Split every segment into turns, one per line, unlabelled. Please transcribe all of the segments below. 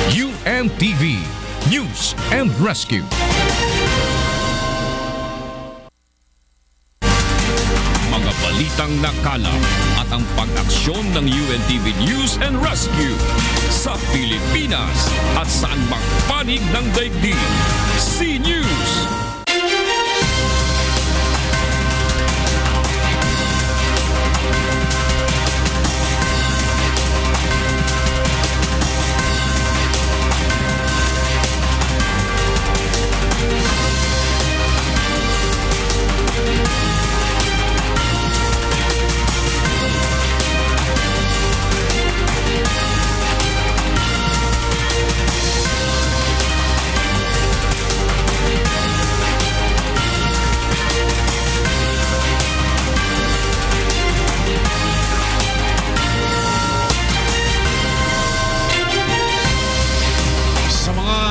UNTV News and Rescue. Mga balitang nakalap at ang pag-aksyon ng UNTV News and Rescue sa Pilipinas at sa anumang panig ng daigdig. C-News.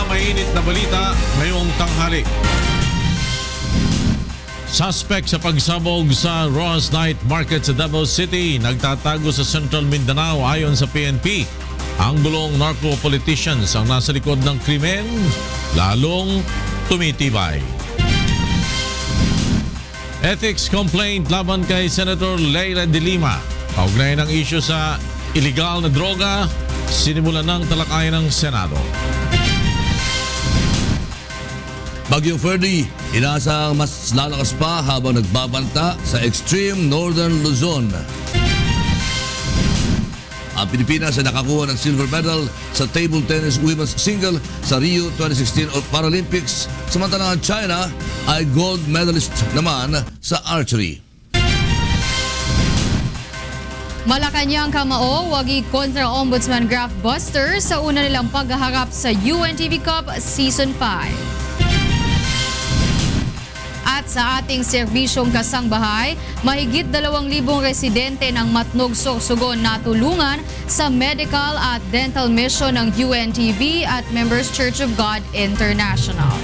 Mainit na balita ngayong tanghali. Suspect sa pagsabog sa Ross Night Market sa Davao City nagtatago sa Central Mindanao ayon sa PNP. Ang bulong narco-politicians ang nasa likod ng krimen lalong tumitibay. Ethics complaint laban kay Senator Leila de Lima. Kaugnay ng isyu sa illegal na droga, sinimulan ng talakayan ng Senado.
Bagyong Ferdy, inaasang mas lalakas pa habang nagbabanta sa extreme northern Luzon. Ang Pilipinas ay nakakuha ng silver medal sa table tennis women's single sa Rio 2016 Paralympics, samantalang ang China ay gold medalist naman sa archery.
Malacanang Kamao, wagi kontra Ombudsman Graf Buster sa una nilang paghaharap sa UNTV Cup Season 5. At sa ating serbisyong kasangbahay, mahigit 2,000 residente ng Matnog, Sorsogon natulungan sa medical at dental mission ng UNTV at Members Church of God International.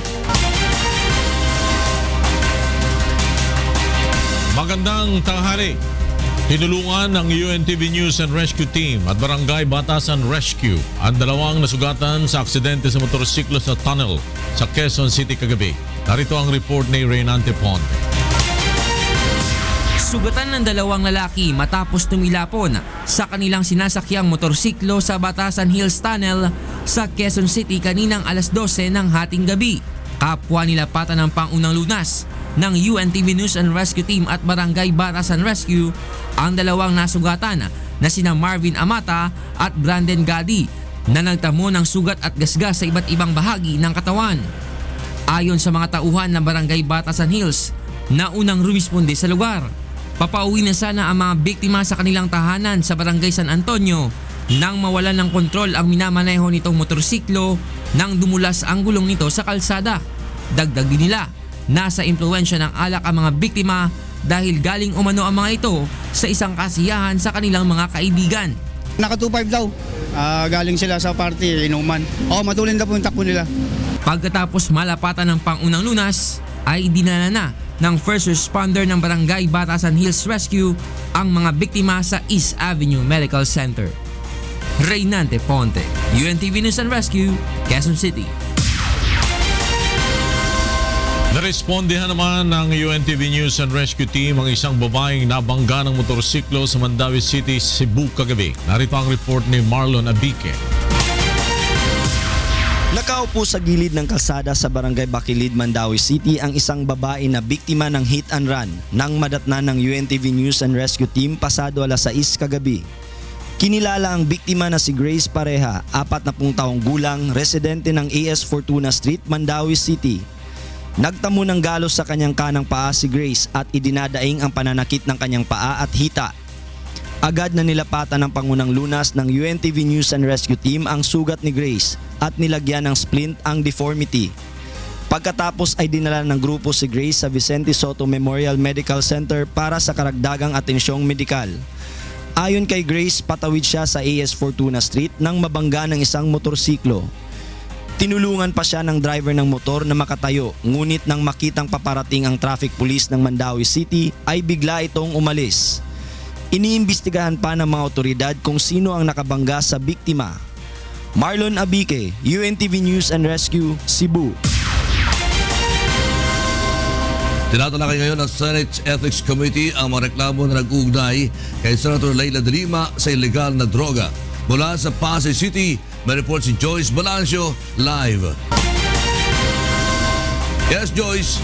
Magandang tanghali. Tinulungan ng UNTV News and Rescue Team at Barangay Batasan Rescue ang dalawang nasugatan sa aksidente sa motorsiklo sa tunnel sa Quezon City kagabi. Narito ang report ni Reynante Ponte.
Sugatan ng dalawang lalaki matapos tumilapon sa kanilang sinasakyang motorsiklo sa Batasan Hills Tunnel sa Quezon City kaninang alas 12 ng hating gabi. Kapwa nilapatan ng pangunang lunas ng UNTV News and Rescue Team at Barangay Batasan Rescue ang dalawang nasugatan na sina Marvin Amata at Brandon Gadi na nagtamo ng sugat at gasgas sa iba't ibang bahagi ng katawan. Ayon sa mga tauhan ng Barangay Batasan Hills na unang rumisponde sa lugar, papauwi na sana ang mga biktima sa kanilang tahanan sa Barangay San Antonio nang mawalan ng kontrol ang minamaneho nitong motorsiklo nang dumulas ang gulong nito sa kalsada. Dagdag din nila, nasa impluwensya ng alak ang mga biktima dahil galing umano ang mga ito sa isang kasiyahan sa kanilang mga kaibigan.
Naka 2.5 daw. Galing sila sa party, inuman. Matulin na po yung takbo nila.
Pagkatapos malapatan ng pangunang lunas, ay dinala na ng first responder ng Barangay Batasan Hills Rescue ang mga biktima sa East Avenue Medical Center. Reynante Ponte, UNTV News and Rescue, Quezon City.
Narespondihan naman ng UNTV News and Rescue Team ang isang babaeng nabangga ng motorsiklo sa Mandawi City, Cebu kagabi. Narito ang report ni Marlon Abique.
Nakaupo sa gilid ng kalsada sa Barangay Bacilid, Mandawi City ang isang babae na biktima ng hit and run nang madatnan ng UNTV News and Rescue Team pasado alas 6 kagabi. Kinilala ang biktima na si Grace Pareha, 40 taong gulang, residente ng AS Fortuna Street, Mandawi City. Nagtamo ng galos sa kanyang kanang paa si Grace at idinadaing ang pananakit ng kanyang paa at hita. Agad na nilapatan ng pangunang lunas ng UNTV News and Rescue Team ang sugat ni Grace at nilagyan ng splint ang deformity. Pagkatapos ay dinala ng grupo si Grace sa Vicente Soto Memorial Medical Center para sa karagdagang atensyong medikal. Ayon kay Grace, patawid siya sa AS Fortuna Street nang mabangga ng isang motorsiklo. Tinulungan pa siya ng driver ng motor na makatayo, ngunit nang makitang paparating ang traffic police ng Mandawi City ay bigla itong umalis. Iniimbestigahan pa ng mga otoridad kung sino ang nakabangga sa biktima. Marlon Abique, UNTV News and Rescue, Cebu.
Tinatalakay ngayon ng Senate Ethics Committee ang mga reklamo na nag-uugnay kay Senator Leila de Lima sa illegal na droga. Mula sa Pasay City, may report si Joyce Balancio live. Yes, Joyce.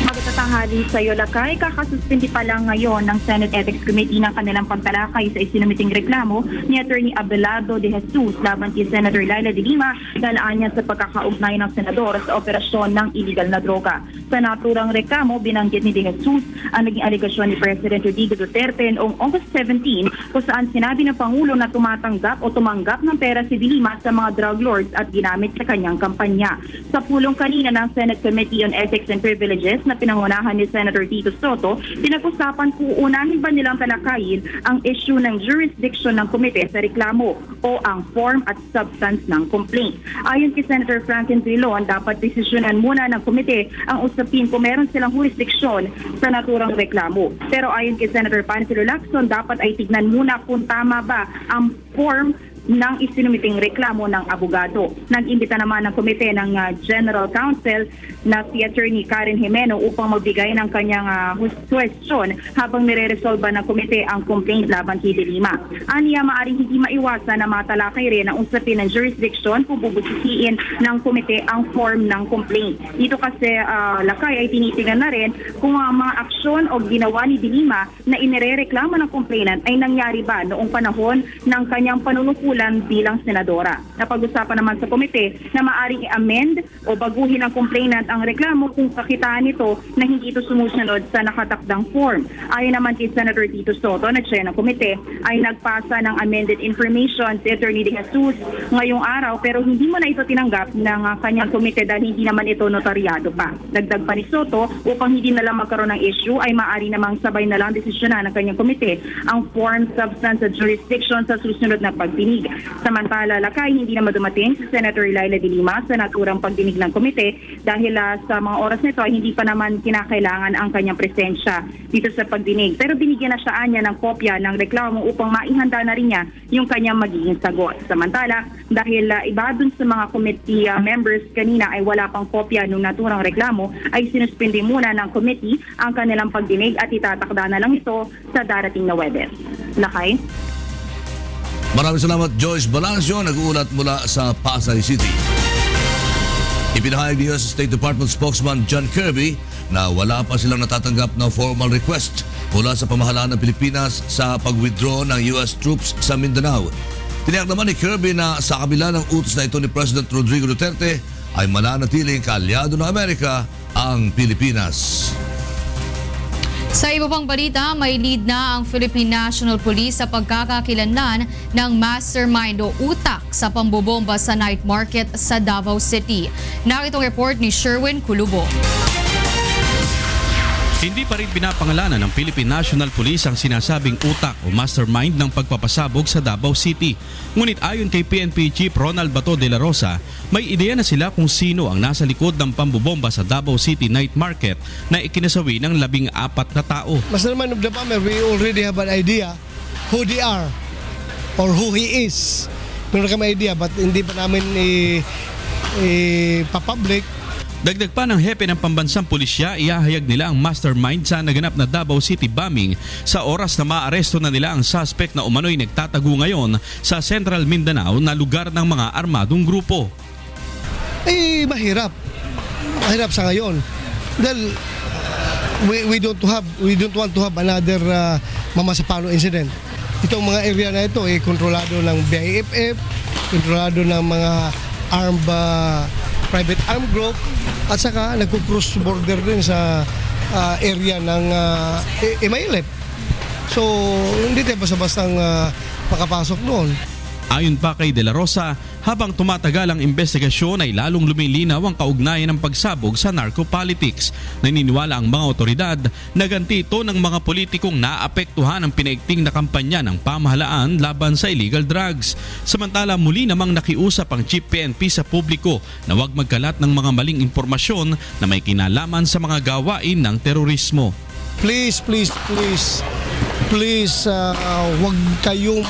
Magtatanghali sa iyo, Lakay. Kakasuspindi pa lang ngayon ng Senate Ethics Committee ng kanilang pagtalakay sa isinumiting reklamo ni Attorney Abelardo de Jesus laban kay Senator Leila de Lima dalaan niya sa pagkakaugnay ng senador sa operasyon ng illegal na droga. Sa naturang reklamo, binanggit ni de Jesus ang naging aligasyon ni President Rodrigo Duterte noong August 17 kung saan sinabi ng Pangulo na tumatanggap o tumanggap ng pera si de Lima sa mga drug lords at ginamit sa kanyang kampanya. Sa pulong kanina ng Senate Committee on Ethics and Privileges na pinangunahan ni Senator Tito Soto, pinag-usapan kung unahin ba nilang talakayin ang issue ng jurisdiction ng komite sa reklamo o ang form at substance ng complaint. Ayon kay Senator Franklin Drilon, dapat desisyonan muna ng komite ang usapin kung meron silang jurisdiction sa naturang reklamo. Pero ayon kay Senator Panfilo Lacson, dapat ay tignan muna kung tama ba ang form ng isinumiting reklamo ng abogado. Nag-imbita naman ng komite ng General Counsel na si Attorney Karen Jimeno upang magbigay ng kanyang question habang nire-resolve ng komite ang complaint laban kay de Lima. Aniya, maaaring hindi maiwasan na matalakay rin ang usapin ng jurisdiction kung bubusisiin ng komite ang form ng complaint. Dito kasi, Lakay, ay tinitingnan na rin kung ang mga aksyon o ginawa ni de Lima na inirereklamo ng complainant ay nangyari ba noong panahon ng kanyang panunukulan bilang senadora. Napag-usapan naman sa komite na maaaring i-amend o baguhin ng complainant ang reklamo kung kakitaan nito na hindi ito sumusunod sa nakatakdang form. Ayon naman kay Senator Tito Soto na chair ng komite ay nagpasa ng amended information si Attorney de Jesus ngayong araw pero hindi mo na ito tinanggap ng kanyang komite dahil hindi naman ito notaryado pa. Dagdag pa ni Soto, upang hindi na lang magkaroon ng issue ay maaari namang sabay na lang desisyonan ng kanyang komite ang form, substance at jurisdiction sa susunod na pagdinig. Samantala, Lakay, hindi na madumating si Senator Leila de Lima sa naturang pagdinig ng komite dahil sa mga oras nito ay hindi pa naman kinakailangan ang kanyang presensya dito sa pagdinig. Pero binigyan na siya niya ng kopya ng reklamo upang maihanda na rin niya yung kanyang magiging sagot. Samantala, dahil iba dun sa mga committee members kanina ay wala pang kopya ng naturang reklamo, ay sinuspindi muna ng committee ang kanilang pagdinig at itatakda na lang ito sa darating na Webes. Lakay?
Maraming salamat, Joyce Balancio, nag-uulat mula sa Pasay City. Ipinahayag ni US State Department spokesman John Kirby na wala pa silang natatanggap na formal request mula sa pamahalaan ng Pilipinas sa pag-withdraw ng US troops sa Mindanao. Tiniyak naman ni Kirby na sa kabila ng utos na ito ni President Rodrigo Duterte ay mananatiling kaalyado ng Amerika ang Pilipinas.
Sa iba pang balita, may lead na ang Philippine National Police sa pagkakakilanlan ng mastermind o utak sa pambobomba sa night market sa Davao City. Narito ang report ni Sherwin Culubo.
Hindi pa rin pinapangalanan ng Philippine National Police ang sinasabing utak o mastermind ng pagpapasabog sa Davao City. Ngunit ayon kay PNP Chief Ronald Bato de la Rosa, may ideya na sila kung sino ang nasa likod ng pambobomba sa Davao City Night Market na ikinasawi ng 14 na tao.
Mastermind of the bomber, we already have an idea who they are or who he is. Meron kami idea but hindi pa namin pa-public.
Dagdag pa ng hepe ng pambansang pulisya, iahayag nila ang mastermind sa naganap na Davao City bombing sa oras na maaresto na nila ang suspect na umano'y nagtatago ngayon sa Central Mindanao na lugar ng mga armadong grupo.
Mahirap. Mahirap sa ngayon. Dahil we don't want to have another Mamasapalo incident. Itong mga area na ito kontrolado ng BIFF, kontrolado ng mga private armed group at saka nagko-cross border din sa area ng Imailep. So hindi tayo basta-bastang makapasok noon.
Ayon pa kay De La Rosa, habang tumatagal ang investigasyon ay lalong lumilinaw ang kaugnayan ng pagsabog sa narco-politics. Naniniwala ang mga otoridad na ganti ito ng mga politikong naapektuhan ang pinaigting na kampanya ng pamahalaan laban sa illegal drugs. Samantala muli namang nakiusap ang Chief PNP sa publiko na huwag magkalat ng mga maling impormasyon na may kinalaman sa mga gawain ng terorismo.
Please, huwag kayong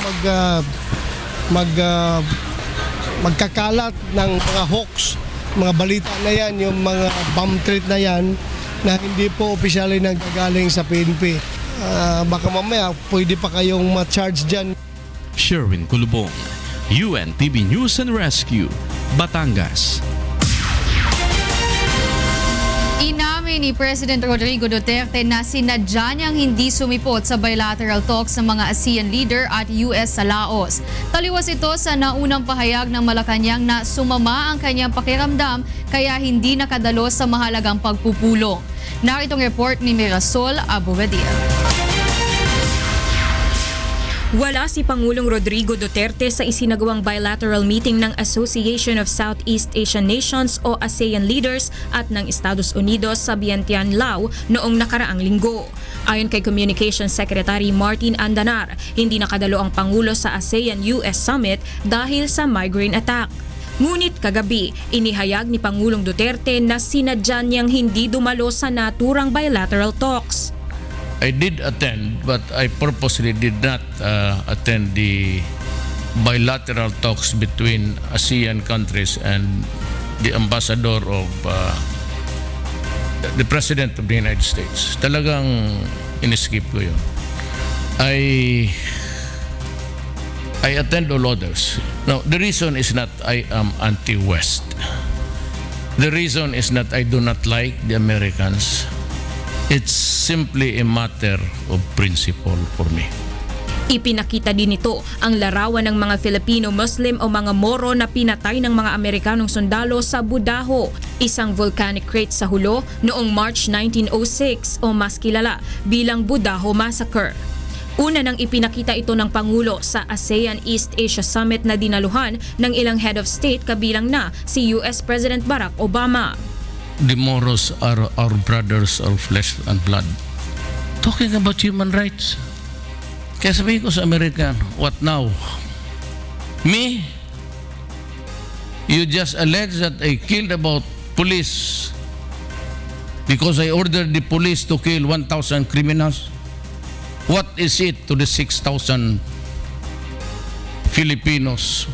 magkakalat ng mga hoax, mga balita na yan, yung mga bomb threat na yan na hindi po opisyali nanggagaling sa PNP. Baka mamaya pwede pa kayong ma-charge dyan.
Sherwin Kulubong, UNTV News and Rescue, Batangas.
Inamin ni President Rodrigo Duterte na sinadya niyang hindi sumipot sa bilateral talks ng mga ASEAN leader at US sa Laos. Taliwas ito sa naunang pahayag ng Malacanang na sumama ang kanyang pakiramdam kaya hindi nakadalo sa mahalagang pagpupulong. Naritong report ni Mirasol Abugadir.
Wala si Pangulong Rodrigo Duterte sa isinagawang bilateral meeting ng Association of Southeast Asian Nations o ASEAN leaders at ng Estados Unidos sa Vientiane, Laos noong nakaraang linggo. Ayon kay Communications Secretary Martin Andanar, hindi nakadalo ang Pangulo sa ASEAN-US Summit dahil sa migraine attack. Ngunit kagabi, inihayag ni Pangulong Duterte na sinadya niyang hindi dumalo sa naturang bilateral talks.
I did attend, but I purposely did not attend the bilateral talks between ASEAN countries and the ambassador of the President of the United States. Talagang in-skip ko yun. I attend all others. Now, the reason is not I am anti-West. The reason is not I do not like the Americans. It's simply a matter of principle for me.
Ipinakita din ito ang larawan ng mga Filipino Muslim o mga Moro na pinatay ng mga Amerikanong sundalo sa Budaho, isang volcanic crate sa Hulo noong March 1906 o mas kilala bilang Budaho Massacre. Una nang ipinakita ito ng Pangulo sa ASEAN East Asia Summit na dinaluhan ng ilang head of state kabilang na si US President Barack Obama.
The Moros are our brothers of flesh and blood. Talking about human rights. Kaya sabihin ko sa American, what now? Me? You just allege that I killed about police because I ordered the police to kill 1,000 criminals? What is it to the 6,000 Filipinos,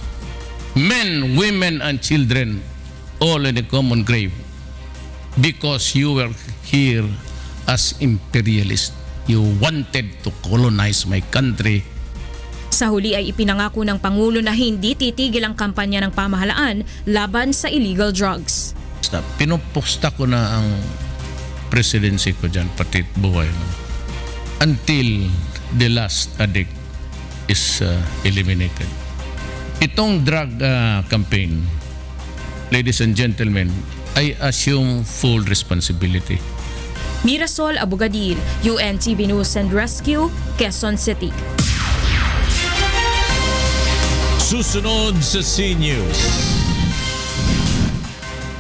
men, women, and children, all in a common grave? Because you were here as imperialist. You wanted to colonize my country.
Sa huli ay ipinangako ng Pangulo na hindi titigil ang kampanya ng pamahalaan laban sa illegal drugs.
Pinuposta ko na ang presidency ko dyan, pati buhay mo. Until the last addict is eliminated. Itong drug campaign, ladies and gentlemen, I assume full responsibility.
Mirasol Abugadir, UNTV News and Rescue, Quezon City.
Susunod sa C-News.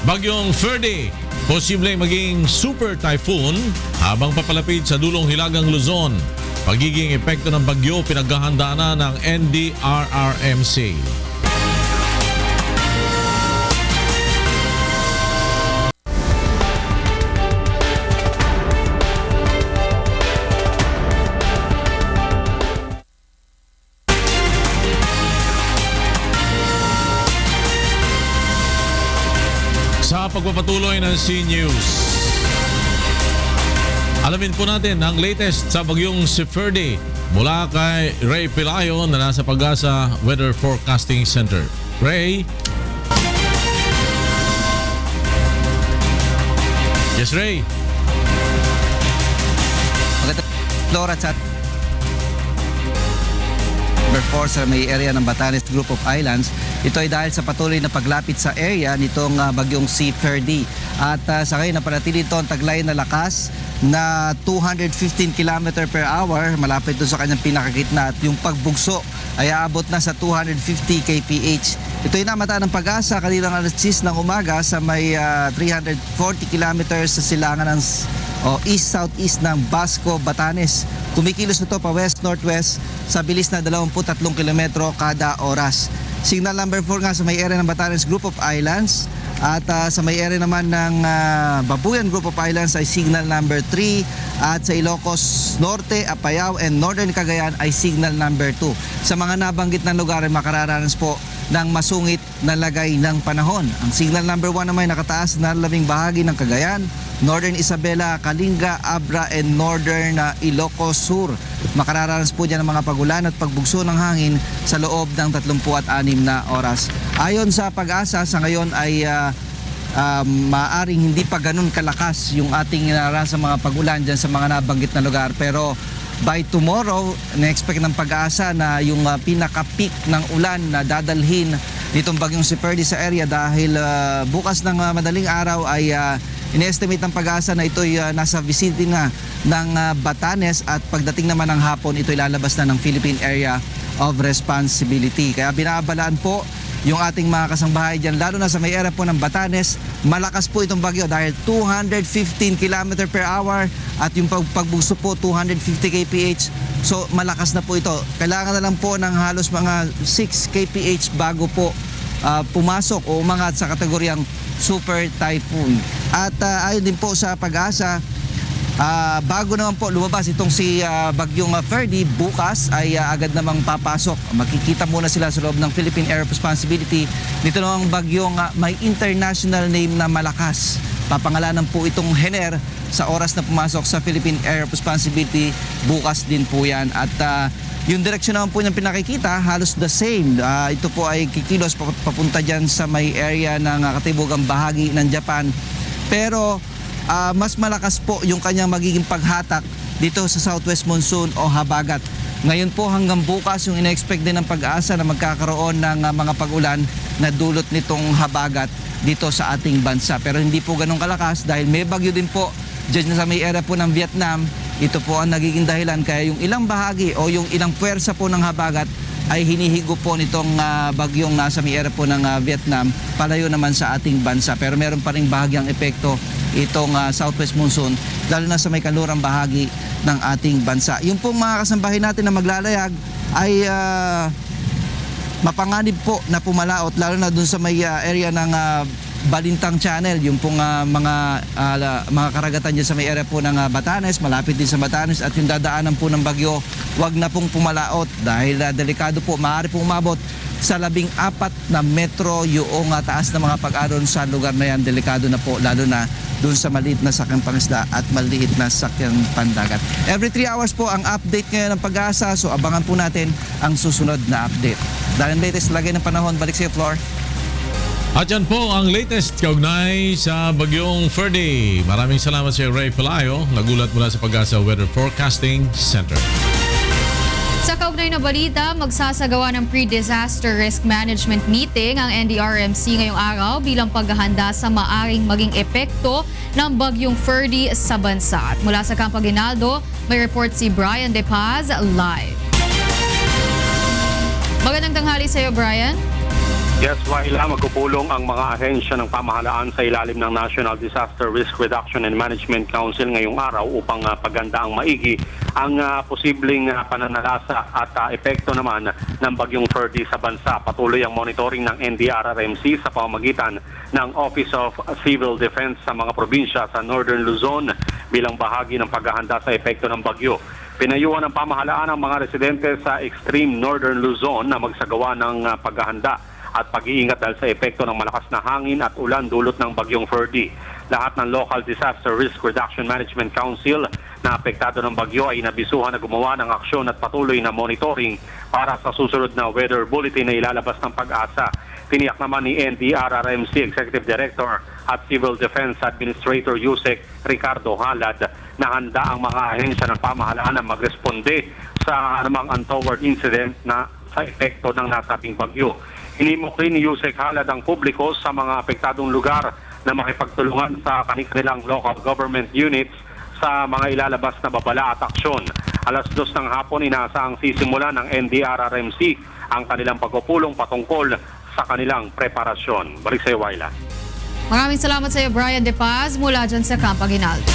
Bagyong Ferdy, posibleng maging super typhoon habang papalapit sa dulong hilagang Luzon. Pagiging epekto ng bagyo pinaghahandaan na ng NDRRMC. Sa pagpapatuloy ng C-News, alamin po natin ang latest sa bagyong si Ferdy mula kay Ray Pelayo na nasa Pag-asa Weather Forecasting Center. Ray? Yes, Ray.
Magandang Flora Chat. Number 4 sa may area ng Batanes Group of Islands. Ito ay dahil sa patuloy na paglapit sa area nitong bagyong si Ferdy. At sa ngayon, napanatili ito ang taglay na lakas na 215 km per hour malapit doon sa kanyang pinakagitna at yung pagbugso ay aabot na sa 250 kph. Ito ay namata ng Pag-asa kanilang alas 10 ng umaga sa may 340 km sa silangan ng east-southeast ng Basco, Batanes. Kumikilos ito pa west-northwest sa bilis na 23 km kada oras. Signal number 4 nga sa may area ng Batanes Group of Islands at sa may area naman ng Babuyan Group of Islands ay signal number 3 at sa Ilocos Norte, Apayao and Northern Cagayan ay signal number 2. Sa mga nabanggit na lugar ay makararanas po ng masungit na lagay ng panahon. Ang signal number 1 naman ay nakataas na labing bahagi ng Cagayan, Northern Isabela, Kalinga, Abra, and Northern Ilocos Sur. Makararanas po dyan ang mga pagulan at pagbugso ng hangin sa loob ng 36 na oras. Ayon sa Pag-asa, sa ngayon ay maaring hindi pa ganun kalakas yung ating naranasan mga pagulan dyan sa mga nabanggit na lugar. Pero by tomorrow, na-expect ng Pag-asa na yung pinaka-peak ng ulan na dadalhin nitong bagyong si Ferdy sa area dahil bukas ng madaling araw ay in-estimate ng Pag-asa na ito'y nasa vicinity na ng Batanes at pagdating naman ng hapon, ito'y lalabas na ng Philippine Area of Responsibility. Kaya binabalaan po yung ating mga kasangbahay dyan, lalo na sa may area po ng Batanes. Malakas po itong bagyo dahil 215 km per hour at yung pagbugso po 250 kph. So malakas na po ito. Kailangan na lang po ng halos mga 6 kph bago po pumasok o umangat sa kategoryang super typhoon. At ayon din po sa Pag-asa, bago naman po lumabas itong si bagyong Ferdy, bukas ay agad namang papasok. Makikita muna sila sa loob ng Philippine Area of Responsibility. Dito namang bagyong may international name na malakas. Papangalanan po itong Hener sa oras na pumasok sa Philippine Area of Responsibility. Bukas din po yan. At yung direksyon naman po niyang pinakikita, halos the same. Ito po ay kikilos papunta dyan sa may area ng katibugang bahagi ng Japan. Pero mas malakas po yung kanyang magiging paghatak dito sa southwest monsoon o habagat. Ngayon po hanggang bukas yung ina-expect din ng Pag-asa na magkakaroon ng mga pag-ulan na dulot nitong habagat dito sa ating bansa. Pero hindi po ganun kalakas dahil may bagyo din po dyan sa may area po ng Vietnam. Ito po ang nagiging dahilan kaya yung ilang bahagi o yung ilang puwersa po ng habagat ay hinihigo po nitong bagyong nasa may area po ng Vietnam palayo naman sa ating bansa. Pero meron pa rin bahagyang epekto itong southwest monsoon lalo na sa may kanlurang bahagi ng ating bansa. Yung pong mga kasambahay natin na maglalayag ay mapanganib po na pumalaot lalo na dun sa may area ng Balintang Channel, yung pong mga karagatan dyan sa may area po ng Batanes, malapit din sa Batanes, at yung dadaanan po ng bagyo, wag na pong pumalaot dahil delikado po, maaari pong umabot sa 14 na metro yung taas na mga pag-aron sa lugar na yan. Delikado na po, lalo na doon sa maliit na sakyang pangisda at maliit na sakyang pandagat. Every 3 hours po ang update ngayon ng Pag-asa, so abangan po natin ang susunod na update. Dahil latest lagay ng panahon, balik sa iyo, Flor.
At yan po ang latest kaugnay sa bagyong Ferdy. Maraming salamat sa Ray Pelayo, nagulat mula sa Pag-asa Weather Forecasting Center.
Sa kaugnay na balita, magsasagawa ng pre-disaster risk management meeting ang NDRMC ngayong araw bilang paghahanda sa maaring maging epekto ng bagyong Ferdy sa bansa. At mula sa Campo Aguinaldo, may report si Brian De Paz live. Magandang tanghali sa iyo, Brian.
Yes, Waila, magpupulong ang mga ahensya ng pamahalaan sa ilalim ng National Disaster Risk Reduction and Management Council ngayong araw upang paganda ang maigi ang posibleng pananalasa at epekto naman ng bagyong Ferdy sa bansa. Patuloy ang monitoring ng NDRRMC sa pamamagitan ng Office of Civil Defense sa mga probinsya sa Northern Luzon bilang bahagi ng paghahanda sa epekto ng bagyo. Pinayuhan ng pamahalaan ang mga residente sa extreme Northern Luzon na magsagawa ng paghahanda at pag-iingat dahil sa epekto ng malakas na hangin at ulan dulot ng bagyong Ferdy. Lahat ng Local Disaster Risk Reduction Management Council na apektado ng bagyo ay nabisuhan na gumawa ng aksyon at patuloy na monitoring para sa susunod na weather bulletin na ilalabas ng Pag-asa. Tiniyak naman ni NDRRMC Executive Director at Civil Defense Administrator Yusek Ricardo Halad na handa ang mga ahensya ng pamahalaan na magresponde sa anumang untoward incident na sa epekto ng nasabing bagyo. Hinimok rin ni Yusek Halad ang publiko sa mga apektadong lugar na makipagtulungan sa kanilang local government units sa mga ilalabas na babala at aksyon. Alas 2 ng hapon, inaasahang sisimula ng NDRRMC ang kanilang pagpupulong patungkol sa kanilang preparasyon. Balik sa iyo, Waila.
Maraming salamat sa iyo, Brian De Paz, mula dyan sa Campo Aguinaldo.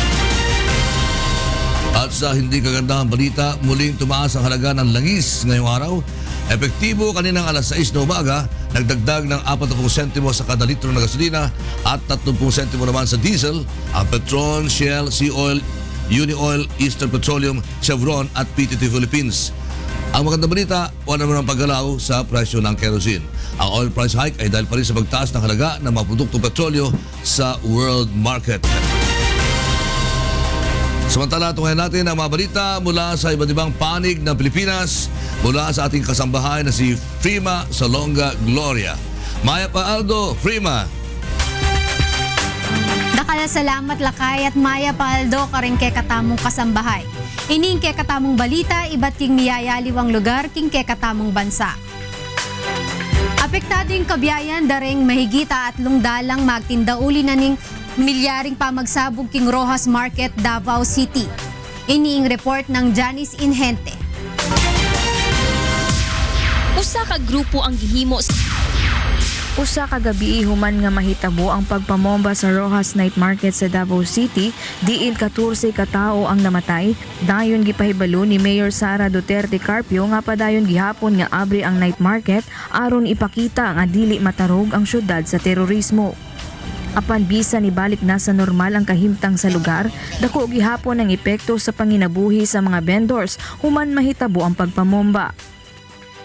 At sa hindi kagandahang balita, muling tumaas ang halaga ng langis ngayong araw. Epektibo kaninang alas 6 na umaga, nagdagdag ng 40 sentimo sa kada litro ng gasolina at 30 sentimo naman sa diesel, ang Petron, Shell, Sea Oil, Uni Oil, Eastern Petroleum, Chevron at PTT Philippines. Ang magandang balita, wala naman ang paggalaw sa presyo ng kerosene. Ang oil price hike ay dahil pa rin sa pagtaas ng halaga ng mga produktong petrolyo sa world market. Samantala, tunghayan natin ang mga balita mula sa iba't ibang panig ng Pilipinas mula sa ating kasambahay na si Frima Salonga Gloria. Maya Paaldo, Frima.
Dakala salamat lakay at Maya Paaldo karing kay katamong kasambahay. Ining kay katamong balita, iba't king miyayaliwang lugar king kay katamong bansa. Apektado yung kabiyayan daring mahigita at lungdalang magtindauli na ning milyaring pamagsabog king Rojas Market, Davao City. Iniing report ng Janice Inhente.
Usa ka grupo ang gihimo usa ka gabi human nga mahitabo ang pagpamomba sa Rojas Night Market sa Davao City, diin 14 ka tawo ang namatay. Dayon gipahibalo ni Mayor Sara Duterte Carpio nga padayon gihapon nga abri ang night market aron ipakita nga dili matarog ang syudad sa terorismo. Apan bisa ni balik na sa normal ang kahimtang sa lugar, dako gihapon ang epekto sa panginabuhi sa mga vendors human mahitabo ang pagpamomba.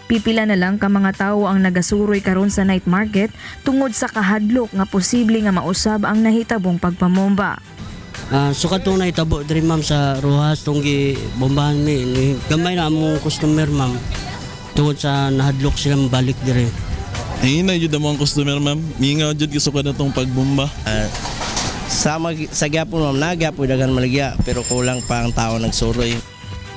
Pipila na lang ka mga tao ang nagasuroy karon sa night market tungod sa kahadlok nga posible nga mausab ang nahitabong pagpamomba.
Sukat itong nahitabo diri ma'am sa Rojas itong bombahan mi. Gamay na among customer ma'am tungod sa nahadlok silang balik diri.
Hinay jud among customer ma'am. Mingaw jud gisukat na itong pagbomba.
Sa gyapon ma'am, nagyapon dagan maligya pero kulang pa ang tao nagsuroy.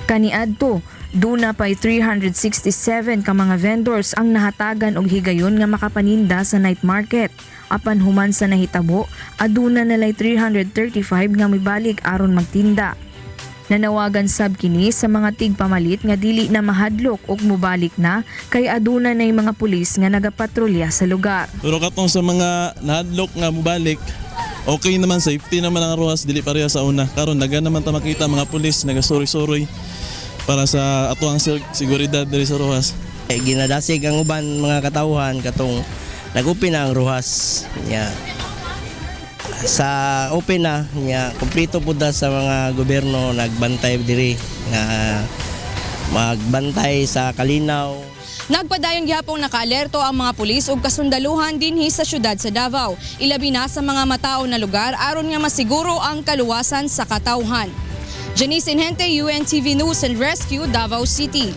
Kaniadto, duna pa'y 367 ka mga vendors ang nahatagan og higayon nga makapaninda sa night market. Apan human sa nahitabo, aduna nalay 335 nga mibalik aron magtinda. Nanawagan sab kini sa mga tigpamalit nga dili na mahadlok og mubalik na kay aduna nay mga pulis nga nagapatrolya sa lugar.
Pero katong sa mga nahadlok nga mubalik, okay naman, safety naman ang Rojas, dili pareha sa una. Karon dagan naman ta makita mga pulis nagasuroy-suroy para sa ato ang seguridad diri sa Rojas.
Ginadasig ang uban mga katawhan katong nag-open na ang Rojas. Sa open na, kompleto po da sa mga gobyerno nagbantay diri nga magbantay sa kalinaw.
Nagpadayon gihapong naka-alerto ang mga pulis ug kasundaluhan dinhi sa syudad sa Davao, ilabi na sa mga matao na lugar aron nga masiguro ang kaluwasan sa katawhan. Janice Inhente, UNTV News and Rescue, Davao City.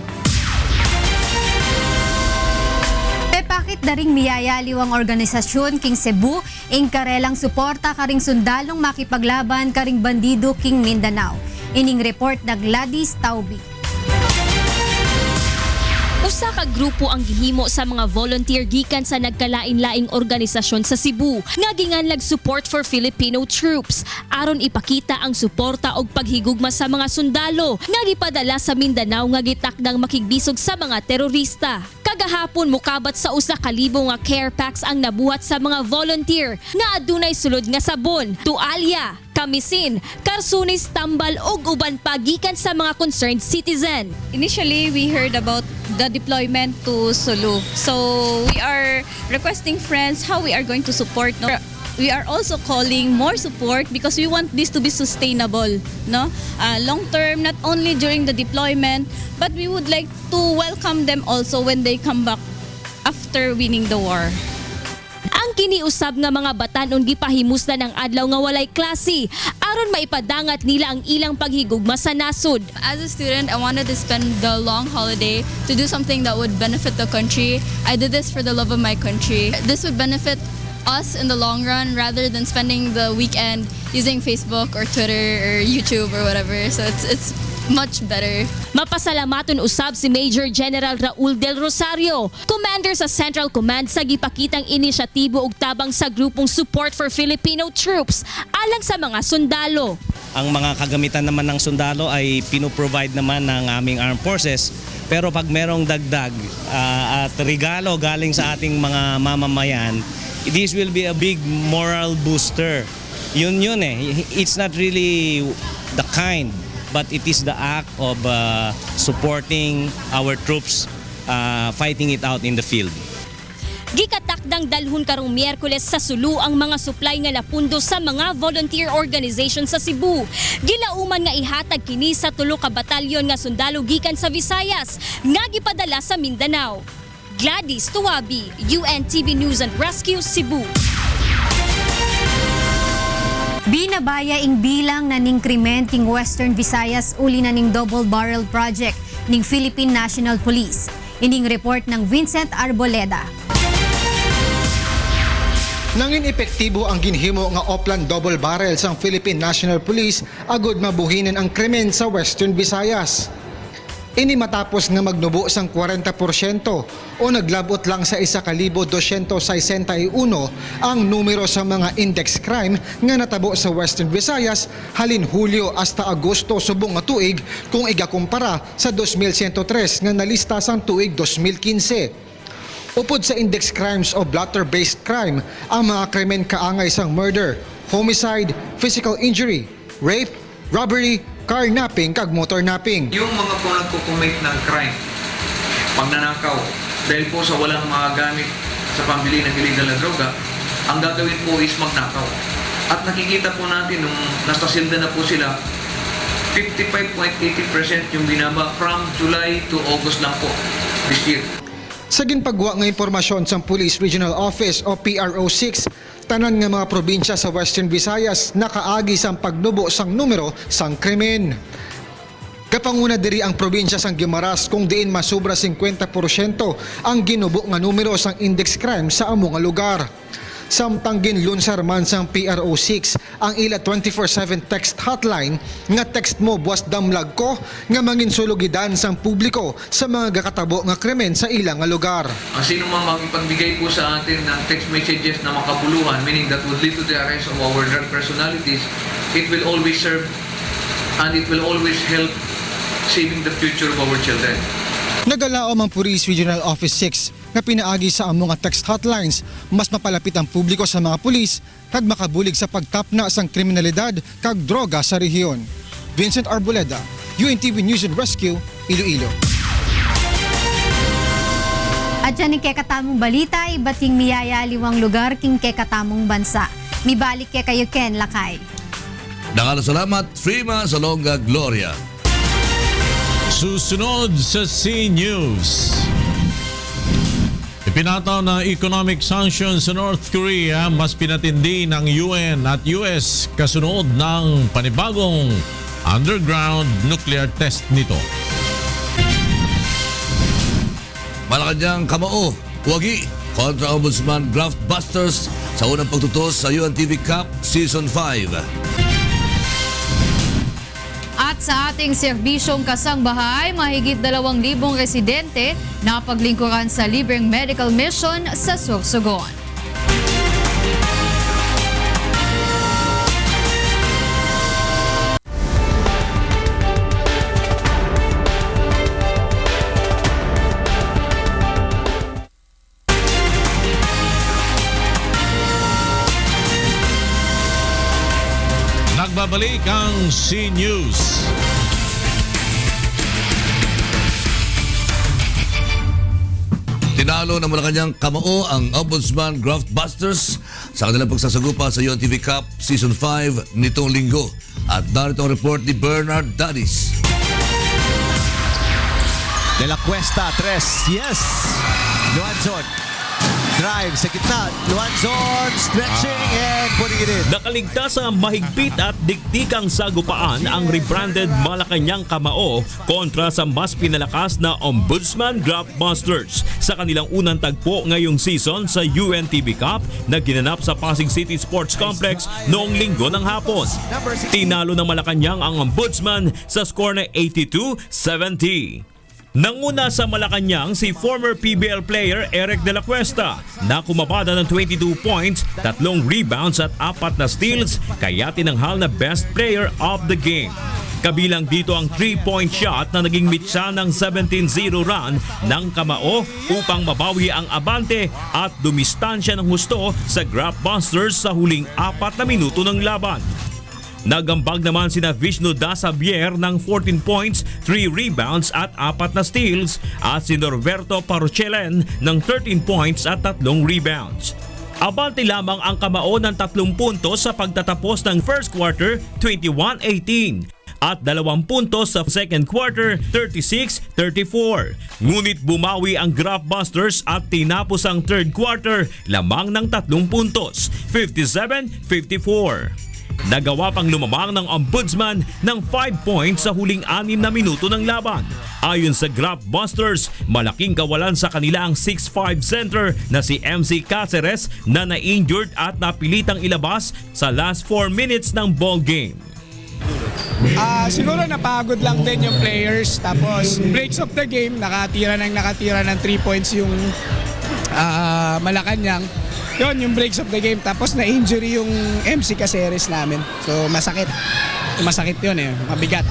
Bakit daring miyayaliw ang organisasyon king Cebu ing karelang suporta karing sundalong makipaglaban karing bandido king Mindanao. Ining report na Gladys Taubi.
Usa ka grupo ang gihimo sa mga volunteer gikan sa nagkalain-laing organisasyon sa Cebu nga ginganlag support for Filipino troops aron ipakita ang suporta og paghigugma sa mga sundalo nga gipadala sa Mindanao nga gitakdang makigbisog sa mga terorista. Kagahapon mokabat sa usa ka libo nga care packs ang nabuhat sa mga volunteer nga adunay sulod nga sabon, tualya, kamisin, karsunis, tambal ug uban pa gikan sa mga concerned citizen.
Initially, we heard about the deployment to Sulu. So, we are requesting friends how we are going to support. No? We are also calling more support because we want this to be sustainable, no? Long term, not only during the deployment, but we would like to welcome them also when they come back after winning the war.
Ang kiniusab nga mga batanon gipahimusla ng adlaw nga walay klase aron maipadangat nila ang ilang paghigugma sa nasod.
As a student, I wanted to spend the long holiday to do something that would benefit the country. I did this for the love of my country. This would benefit us in the long run rather than spending the weekend using Facebook or Twitter or YouTube or whatever. So it's much better.
Mapasalamaton usab si Major General Raul Del Rosario, commander sa Central Command sa gipakitang inisyatibo ug tabang sa grupong Support for Filipino Troops alang sa mga sundalo.
Ang mga kagamitan naman ng sundalo ay pinoprovide naman ng aming armed forces. Pero pag merong dagdag at regalo galing sa ating mga mamamayan, this will be a big moral booster. Yun eh. It's not really the kind, but it is the act of supporting our troops fighting it out in the field.
Gikatakdang dalhon karong Miyerkules sa Sulu ang mga supply nga napundo sa mga volunteer organization sa Cebu. Gilauman nga ihatag kini sa 3 ka batalyon nga sundalo gikan sa Visayas nga gipadala sa Mindanao. Gladys Tuwabi, UNTV News and Rescue, Cebu.
Binabaya ing bilang na ning krimen king Western Visayas uli na ning double barrel project ning Philippine National Police. Ining report ng Vincent Arboleda.
Nangin epektibo ang ginhimo nga Oplan double barrel sang Philippine National Police agud mabuhinan ang krimen sa Western Visayas. Ini matapos nga magnubo sang 40% o naglabot lang sa 1,261 ang numero sa mga index crime nga natabo sa Western Visayas halin Hulyo hasta Agosto subong nga tuig kung igakumpara sa 2,103 nga nalista sang tuig 2015. Upod sa index crimes o blotter-based crime, ang mga krimen kaangay sang murder, homicide, physical injury, rape, robbery, carnapping kag motor napping.
Yung mga po nagko-commit ng crime, pagnanakaw, dahil po sa walang mga gamit sa pambili ng illegal na droga, ang gagawin po is magnakaw. At nakikita po natin nung nasa silda na po sila, 55.80% yung binaba from July to August lang po this year.
Sa ginpagwa nga impormasyon sa Police Regional Office o PRO6, tanan nga mga probinsya sa Western Visayas nakaagi sang pagnubo sang numero sang krimen. Kapanguna diri ang probinsya sang Guimaras kung diin masubra 50% ang ginubo nga numero sang index crime sa amo nga lugar. Samtang ginlunsar man sang PRO6 ang ila 24/7 text hotline nga text mo buwas damlag ko nga manginsulugidan sang publiko sa mga gakatabo nga krimen sa ilang nga lugar.
Ang sino man makipagbigay po sa atin ng text messages na makabuluhan, meaning that would lead to the arrest of our drug personalities, it will always serve and it will always help saving the future of our children.
Nagalao ang Police Regional Office 6 nga pinaagi sa among nga text hotlines mas mapalapit ang publiko sa mga pulis kag makabulig sa pagtapna sang kriminalidad kag droga sa rehiyon. Vincent Arboleda, UNTV News and Rescue, Iloilo.
At yan ning kekatamong balita, ibating miyayaliwang lugar king kekatamong bansa. Mibalik kay kayo Ken Lakay.
Dakala salamat, Frima Salonga Gloria.
Susunod sa C-News. Ipinataw na economic sanctions sa North Korea mas pinatindi ng UN at US kasunod ng panibagong underground nuclear test nito.
Malacanang kamao, wagi kontra Ombudsman Graftbusters sa unang pagtutos sa UNTV Cup Season 5.
At sa ating serbisyong kasangbahay, mahigit 2,000 residente na paglingkuran sa libreng medical mission sa Sorsogon.
Nagbabalik ang C-News.
Tinalo ng Malacanang kamao ang Ombudsman Graftbusters sa kanilang pagsasagupa sa UNTV Cup Season 5 nitong linggo. At narito ang report ni Bernard Dadis.
De La Cuesta, 3. Yes! Luanzon. Drive sa gitna. Luanzon stretching and putting it in.
Nakaligtas sa mahigpit at dikdikang sagupaan ang rebranded Malacanang kamao kontra sa mas pinalakas na Ombudsman Graftbusters sa kanilang unang tagpo ngayong season sa UNTV Cup na ginanap sa Pasig City Sports Complex noong linggo ng hapon. Tinalo ng Malacanang ang Ombudsman sa score na 82-70. Nanguna sa Malacanang si former PBL player Eric De La Cuesta na kumabada ng 22 points, 3 rebounds at 4 na steals kaya tinanghal na best player of the game. Kabilang dito ang 3-point shot na naging mitsa ng 17-0 run ng kamao upang mabawi ang abante at dumistansya ng husto sa Graftbusters sa huling 4 na minuto ng laban. Nagambag naman sina Vishnu Dasabier ng 14 points, 3 rebounds at 4 na steals at si Norberto Paruchelen ng 13 points at 3 rebounds. Abante lamang ang Kamao ng 3 puntos sa pagtatapos ng first quarter, 21-18. At 2 puntos sa second quarter, 36-34. Ngunit bumawi ang Graphbusters at tinapos ang third quarter lamang ng 3 puntos, 57-54. Nagawa pang lumamang ng Ombudsman ng 5 points sa huling 6 na minuto ng laban. Ayon sa Graphbusters, malaking kawalan sa kanila ang 6'5 center na si MC Caceres na na-injured at napilitang ilabas sa last 4 minutes ng ball game.
Siguro napagod lang din yung players, tapos breaks of the game, nakatira ng 3 points yung Malacanang. Yun, yung breaks of the game. Tapos na-injury yung MC Caceres namin. So masakit. Masakit yun eh. Mabigat.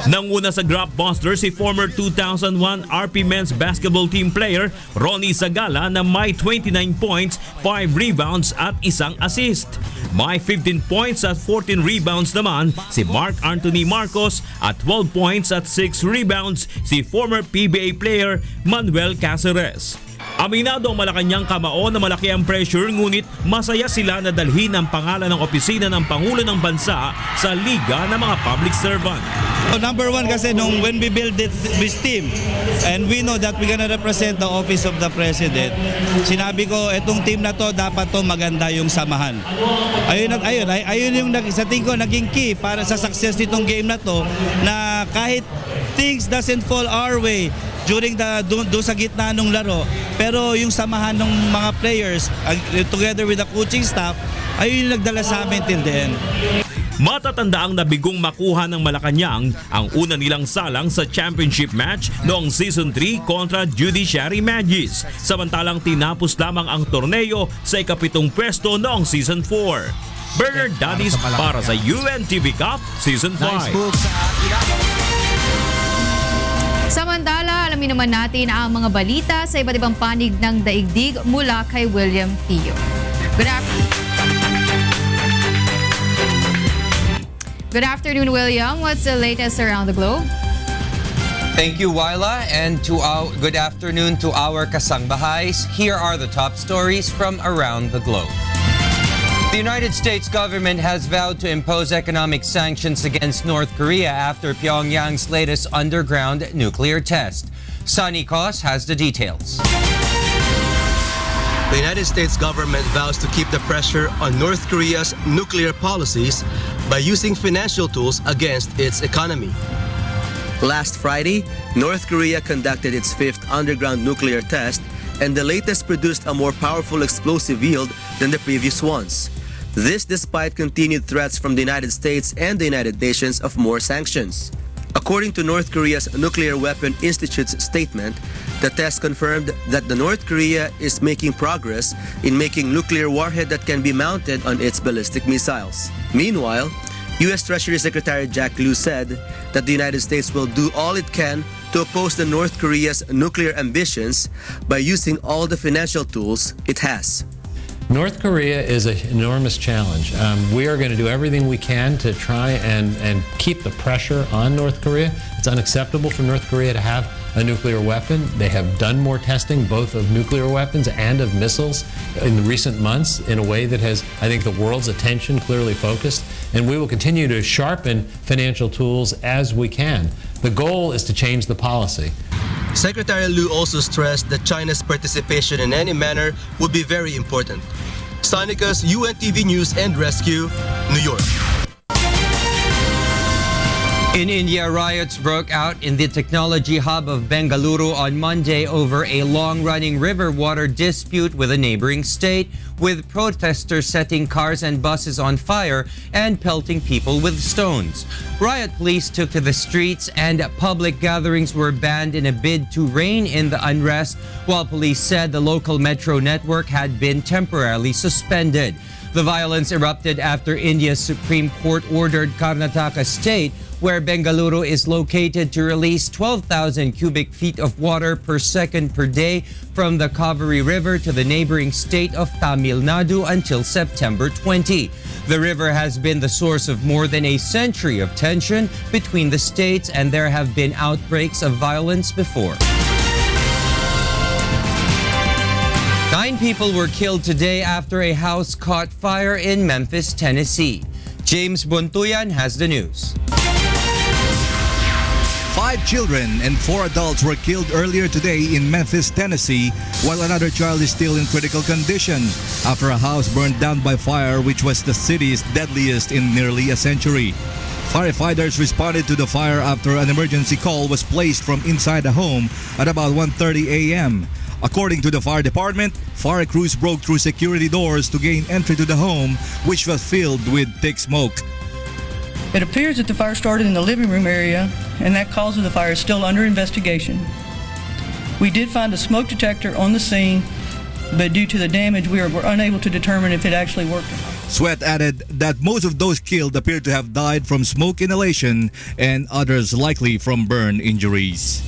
Nanguna sa Graphbusters si former 2001 RP Men's Basketball Team player Ronnie Sagala na may 29 points, 5 rebounds at 1 assist. May 15 points at 14 rebounds naman si Mark Anthony Marcos at 12 points at 6 rebounds si former PBA player Manuel Caceres. Aminado ang Malacanang Kamao na malaki ang pressure, ngunit masaya sila na dalhin ang pangalan ng opisina ng Pangulo ng Bansa sa Liga ng mga Public Servant.
Number one kasi when we build this team and we know that we're gonna represent the office of the President, sinabi ko itong team na to dapat to maganda yung samahan. Ayun yung sa tingin ko naging key para sa success nitong game na to, na kahit things doesn't fall our way during doon sa gitna ng laro, pero yung samahan ng mga players together with the coaching staff, ayun yung nagdala sa amin till the end.
Matatandaang nabigong makuha ng Malacanang ang una nilang salang sa championship match noong Season 3 kontra Judiciary Magis, samantalang tinapos lamang ang torneo sa ika-7 pwesto noong Season 4. Bernard Dadis para sa UNTV Cup Season 5.
Samantala, alamin naman natin ang mga balita sa iba't ibang panig ng daigdig mula kay William Tio. Good afternoon, William. What's the latest around the globe?
Thank you, Wyla, and good afternoon to our kasangbahays. Here are the top stories from around the globe. The United States government has vowed to impose economic sanctions against North Korea after Pyongyang's latest underground nuclear test. Sunny Kos has the details.
The United States government vows to keep the pressure on North Korea's nuclear policies by using financial tools against its economy.
Last Friday, North Korea conducted its 5th underground nuclear test, and the latest produced a more powerful explosive yield than the previous ones. This despite continued threats from the United States and the United Nations of more sanctions. According to North Korea's Nuclear Weapon Institute's statement, the test confirmed that the North Korea is making progress in making nuclear warhead that can be mounted on its ballistic missiles. Meanwhile, U.S. Treasury Secretary Jack Lew said that the United States will do all it can to oppose the North Korea's nuclear ambitions by using all the financial tools it has.
North Korea is an enormous challenge. We are going to do everything we can to try and keep the pressure on North Korea. It's unacceptable for North Korea to have a nuclear weapon. They have done more testing, both of nuclear weapons and of missiles, in recent months in a way that has, I think, the world's attention clearly focused. And we will continue to sharpen financial tools as we can. The goal is to change the policy.
Secretary Lew also stressed that China's participation in any manner would be very important. Sonicas, UNTV News and Rescue, New York.
In India, riots broke out in the technology hub of Bengaluru on Monday over a long-running river water dispute with a neighboring state, with protesters setting cars and buses on fire and pelting people with stones. Riot police took to the streets and public gatherings were banned in a bid to rein in the unrest, while police said the local metro network had been temporarily suspended. The violence erupted after India's Supreme Court ordered Karnataka state, where Bengaluru is located, to release 12,000 cubic feet of water per second per day from the Kaveri River to the neighboring state of Tamil Nadu until September 20. The river has been the source of more than a century of tension between the states, and there have been outbreaks of violence before. 9 people were killed today after a house caught fire in Memphis, Tennessee. James Buntuyan has the news.
5 children and 4 adults were killed earlier today in Memphis, Tennessee, while another child is still in critical condition after a house burned down by fire, which was the city's deadliest in nearly a century. Firefighters responded to the fire after an emergency call was placed from inside the home at about 1:30 a.m. According to the fire department, fire crews broke through security doors to gain entry to the home, which was filled with thick smoke.
It appears that the fire started in the living room area, and that cause of the fire is still under investigation. We did find a smoke detector on the scene, but due to the damage, we were unable to determine if it actually worked.
Sweat added that most of those killed appear to have died from smoke inhalation and others likely from burn injuries.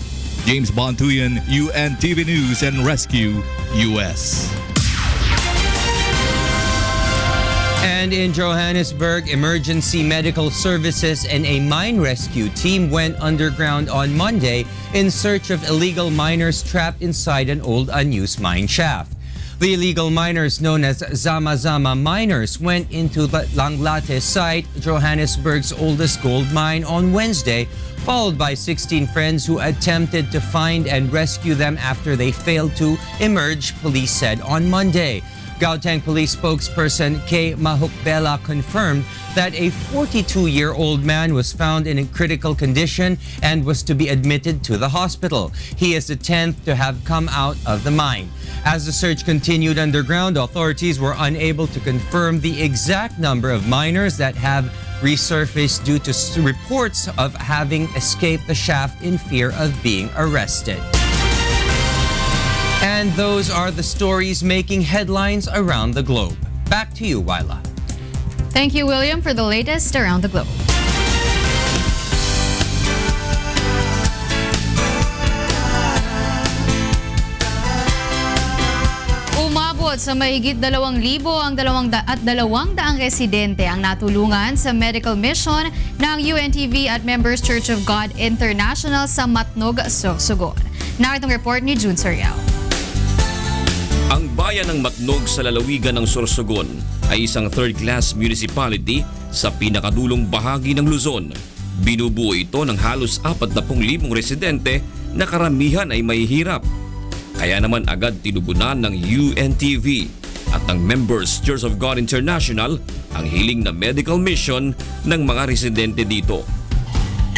James Bontuyan, UNTV News and Rescue, U.S.
And in Johannesburg, emergency medical services and a mine rescue team went underground on Monday in search of illegal miners trapped inside an old unused mine shaft. The illegal miners, known as Zama Zama miners, went into the Langlate site, Johannesburg's oldest gold mine, on Wednesday, followed by 16 friends who attempted to find and rescue them after they failed to emerge, police said on Monday. Gauteng police spokesperson K. Mahukbela confirmed that a 42-year-old man was found in a critical condition and was to be admitted to the hospital. He is the 10th to have come out of the mine. As the search continued underground, authorities were unable to confirm the exact number of miners that have resurfaced due to reports of having escaped the shaft in fear of being arrested. And those are the stories making headlines around the globe. Back to you, Wyla.
Thank you, William, for the latest around the globe. Umabot sa mahigit 2,000 ang 200 residente ang natulungan sa medical mission ng UNTV at Members Church of God International sa Matnog, Sorsogon. Narito ang report ni June Soriao.
Ang bayan ng Matnog sa lalawigan ng Sorsogon ay isang third-class municipality sa pinakadulong bahagi ng Luzon. Binubuo ito ng halos 40,000 residente na karamihan ay mahihirap. Kaya naman agad tinugunan ng UNTV at ng Members Church of God International ang hiling na medical mission ng mga residente dito.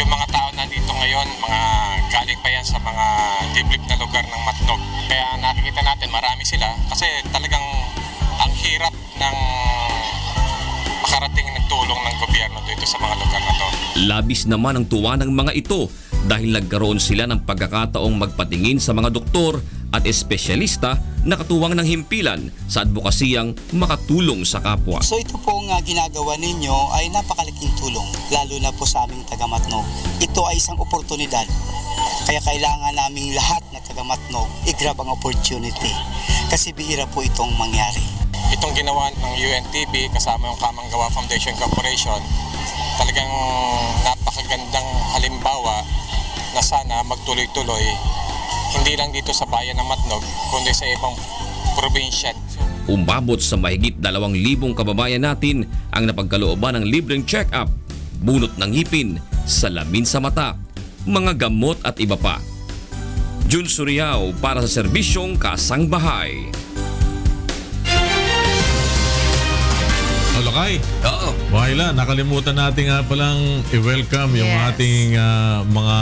Yung mga tao na dito ngayon, mga galing pa yan sa mga liblib na lugar ng Matnog. Kaya nakikita natin marami sila kasi talagang ang hirap ng makarating ng tulong ng gobyerno dito sa mga lugar na to.
Labis naman ang tuwa ng mga ito dahil nagkaroon sila ng pagkakataong magpatingin sa mga doktor at espesyalista na katuwang ng himpilan sa advokasiyang makatulong sa kapwa.
So ito pong ginagawa ninyo ay napakalaking tulong, lalo na po sa aming taga-Matnog. Ito ay isang oportunidad. Kaya kailangan naming lahat na taga-Matnog i-grab ang opportunity kasi bihira po itong mangyari.
Itong ginawa ng UNTV kasama yung Kamanggawa Foundation Corporation, talagang napakagandang halimbawa na sana magtuloy-tuloy hindi lang dito sa bayan ng Matnog kundi sa ibang probinsya.
Umabot sa mahigit 2,000 kababayan natin ang napagkalooban ng libreng check-up, bunot ng ngipin, salamin sa mata, mga gamot at iba pa. Jun Suriao para sa Serbisyong Kasangbahay.
Lakay.
Oo.
Wyla, nakalimutan natin nga palang i-welcome yung ating mga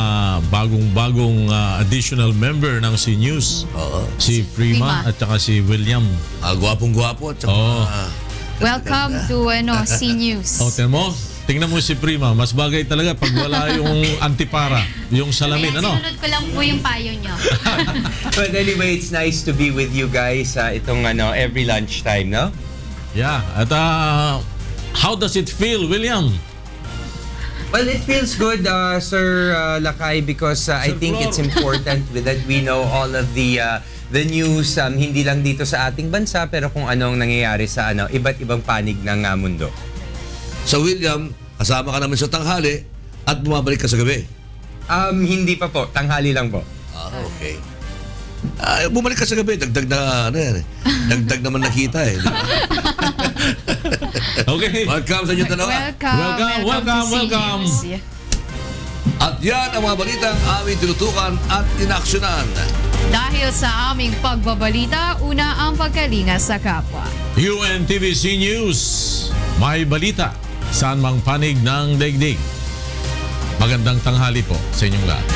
bagong-bagong additional member ng C-News.
Oo.
Si Prima at saka si William.
Gwapong-gwapo.
Welcome to C-News.
O, tingnan mo si Prima. Mas bagay talaga pag wala yung antipara, yung salamin.
Sinunod ko lang po yung payo nyo.
But anyway, it's nice to be with you guys itong every lunchtime, no?
Yeah. At how does it feel, William?
Well, it feels good, Sir Lakay, because I think it's important that we know all of the news, hindi lang dito sa ating bansa, pero kung anong nangyayari sa iba't ibang panig ng mundo.
So William, kasama ka naman sa tanghali at bumabalik ka sa gabi.
Hindi pa po. Tanghali lang po.
Okay. Bumalik ka sa gabi, dagdag na, dagdag naman nakita eh.
Okay.
Welcome sa inyong dalawa.
Welcome.
At yan ang mga balitang aming tinutukan at inaksyonan.
Dahil sa aming pagbabalita, una ang pagkalinga sa kapwa.
UNTVC News. May balita. Saan mang panig ng daigdig. Magandang tanghali po sa inyong lahat.